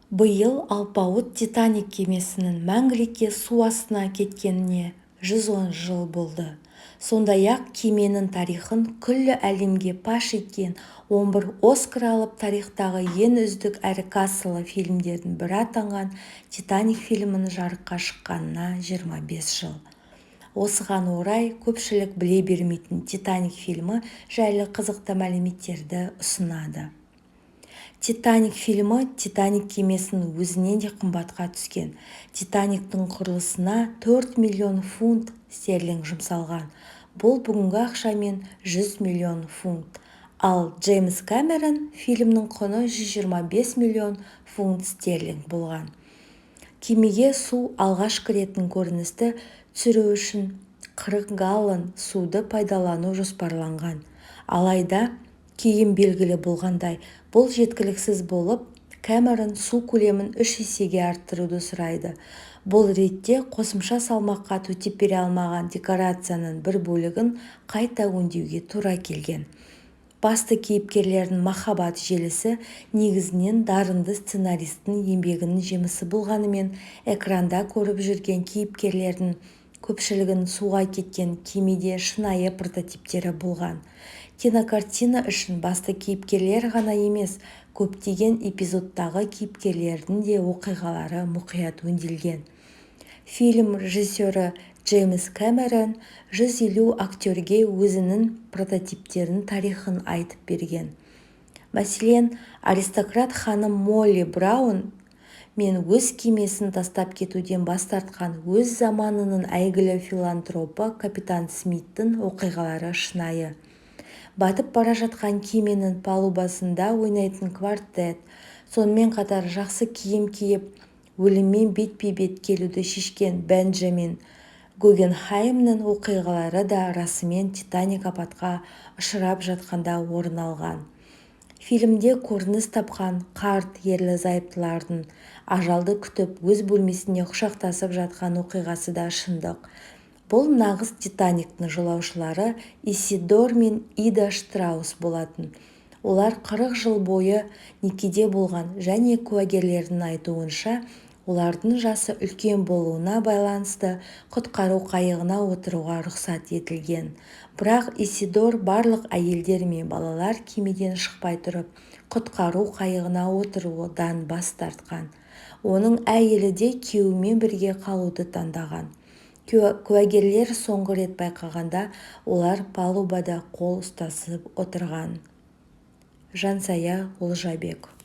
Биыл алпауыт «Титаник» кемесінің мәңгілікке су астына кеткеніне 110 жыл болды. Сондай-ақ кеменің тарихын күллі әлемге паш еткен 11 Оскар алып тарихтағы ең үздік әрі кассалы фильмдердің бірі атанған «Титаник» фильмінің жарыққа шыққанына 25 жыл. Осыған орай көпшілік біле бермейтін «Титаник» фильмі жайлы қызықты мәліметтерді ұсынады. «Титаник» фильмі «Титаник» кемесінің өзінен де қымбатқа түскен. «Титаниктің» құрылысына 4 миллион фунт стерлинг жұмсалған. Бұл бүгінгі ақшамен 100 миллион фунт. Ал Джеймс Кэмерон фильмнің құны 125 миллион фунт стерлинг болған. Кемеге су алғашқы ретін көріністі түсіру үшін 40 галлон суды пайдалану жоспарланған. Алайда, кейін белгілі болғандай, бұл жеткіліксіз болып, Кэмерон су көлемін 3 есеге арттыруды сұрайды. Бұл ретте қосымша салмаққа төтеп бере алмаған декорацияның бір бөлігін қайта өңдеуге тура келген. Басты кейіпкерлердің махаббат желісі негізінен дарынды сценаристің еңбегінің жемісі болғанымен, экранда көріп жүрген кейіпкерлердің көпшілігін суға кеткен кемеде шынайы прототиптері болған. Кинокартина үшін басты кейіпкерлер ғана емес, көптеген эпизодтағы кейіпкерлердің де оқиғалары мұқият өңделген. Фильм режиссері Джеймс Кэмерон 150 актерге өзінің прототиптерінің тарихын айтып берген. Мәселен, аристократ ханым Молли Браун мен өз кемесін тастап кетуден бас тартқан өз заманының әйгілі филантропы капитан Смиттің оқиғалары шынайы. Батып бара жатқан кеменің палубасында ойнайтын квартет, сонымен қатар жақсы киім киіп, өліммен бетпе-бет келуді шешкен Бенджамин Гугенхаймның оқиғалары да расымен «Титаник» апатқа ұшырап жатқанда орын алған. Фильмде көрініс тапқан қарт ерлі-зайыптылардың ажалды күтіп өз бөлмесіне құшақтасып жатқан оқиғасы да шындық. Бұл нағыз «Титаниктің» жолаушылары Исидор мен Ида Штраус болатын. Олар 40 жыл бойы некеде болған және куәгерлердің айтуынша, олардың жасы үлкен болуына байланысты құтқару қайығына отыруға рұқсат етілген. Бірақ Исидор барлық әйелдер мен балалар кемеден шықпай тұрып, құтқару қайығына отырудан бас тартқан. Оның әйелі де күйеуімен бірге қалуды таңдаған. Куәгерлер соңғы рет байқағанда, олар палубада қол ұстасып отырған. Жансая Олжабек.